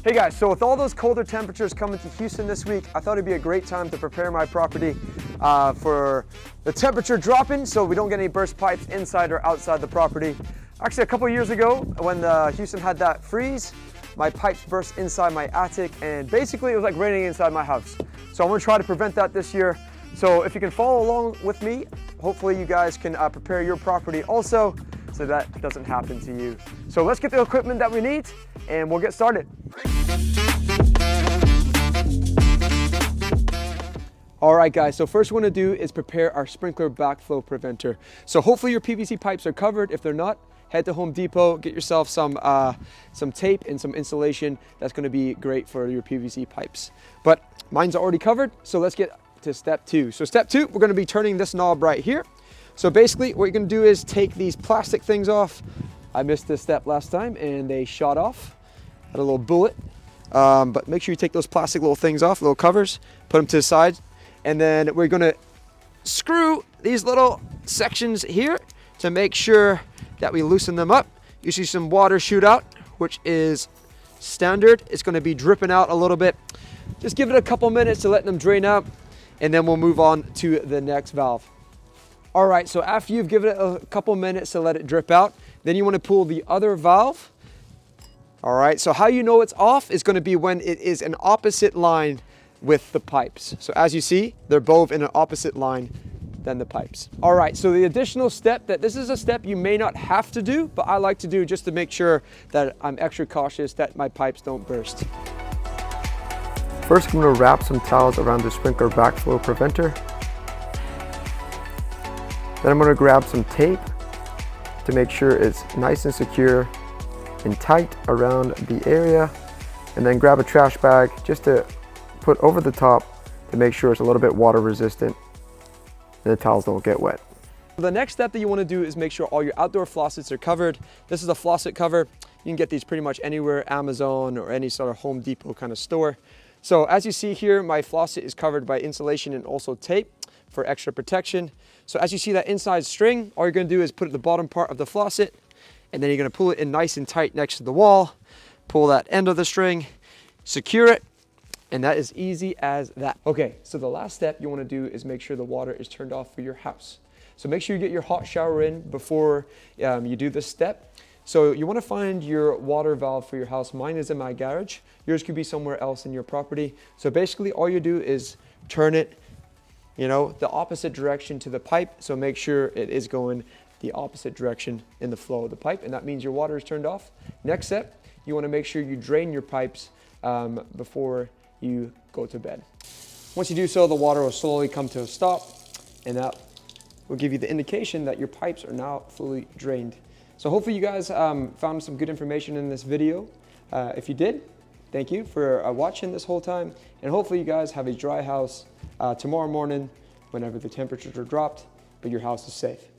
Hey guys, so with all those colder temperatures coming to Houston this week, I thought it'd be a great time to prepare my property for the temperature dropping so we don't get any burst pipes inside or outside the property. Actually, a couple years ago when Houston had that freeze, my pipes burst inside my attic and basically it was like raining inside my house. So I'm gonna try to prevent that this year. So if you can follow along with me, hopefully you guys can prepare your property also so that doesn't happen to you. So let's get the equipment that we need and we'll get started. All right guys, so first we're gonna do is prepare our sprinkler backflow preventer. So hopefully your PVC pipes are covered. If they're not, head to Home Depot, get yourself some tape and some insulation. That's gonna be great for your PVC pipes. But mine's already covered, so let's get to step two. So step two, we're gonna be turning this knob right here. So basically what you're gonna do is take these plastic things off. I missed this step last time and they shot off. Had a little bullet. But make sure you take those plastic little things off, little covers, put them to the side. And then we're gonna screw these little sections here to make sure that we loosen them up. You see some water shoot out, which is standard. It's gonna be dripping out a little bit. Just give it a couple minutes to let them drain out, and then we'll move on to the next valve. All right, so after you've given it a couple minutes to let it drip out, then you wanna pull the other valve. All right, so how you know it's off is gonna be when it is an opposite line with the pipes. So as you see, they're both in an opposite line than the pipes. All right, so the additional step, this is a step you may not have to do, but I like to do just to make sure that I'm extra cautious that my pipes don't burst. First, I'm gonna wrap some towels around the sprinkler backflow preventer. Then I'm gonna grab some tape to make sure it's nice and secure and tight around the area. And then grab a trash bag just to put over the top to make sure it's a little bit water resistant and the towels don't get wet. The next step that you want to do is make sure all your outdoor faucets are covered. This is a faucet cover. You can get these pretty much anywhere, Amazon or any sort of Home Depot kind of store. So as you see here, my faucet is covered by insulation and also tape for extra protection. So as you see that inside string, all you're going to do is put it at the bottom part of the faucet, and then you're going to pull it in nice and tight next to the wall, pull that end of the string, secure it, and that is easy as that. Okay, so the last step you want to do is make sure the water is turned off for your house. So make sure you get your hot shower in before you do this step. So you want to find your water valve for your house. Mine is in my garage. Yours could be somewhere else in your property. So basically all you do is turn it, the opposite direction to the pipe. So make sure it is going the opposite direction in the flow of the pipe, and that means your water is turned off. Next step, you want to make sure you drain your pipes before you go to bed. Once you do so, the water will slowly come to a stop, and that will give you the indication that your pipes are now fully drained. So hopefully you guys found some good information in this video. If you did, thank you for watching this whole time, and hopefully you guys have a dry house tomorrow morning whenever the temperatures are dropped, but your house is safe.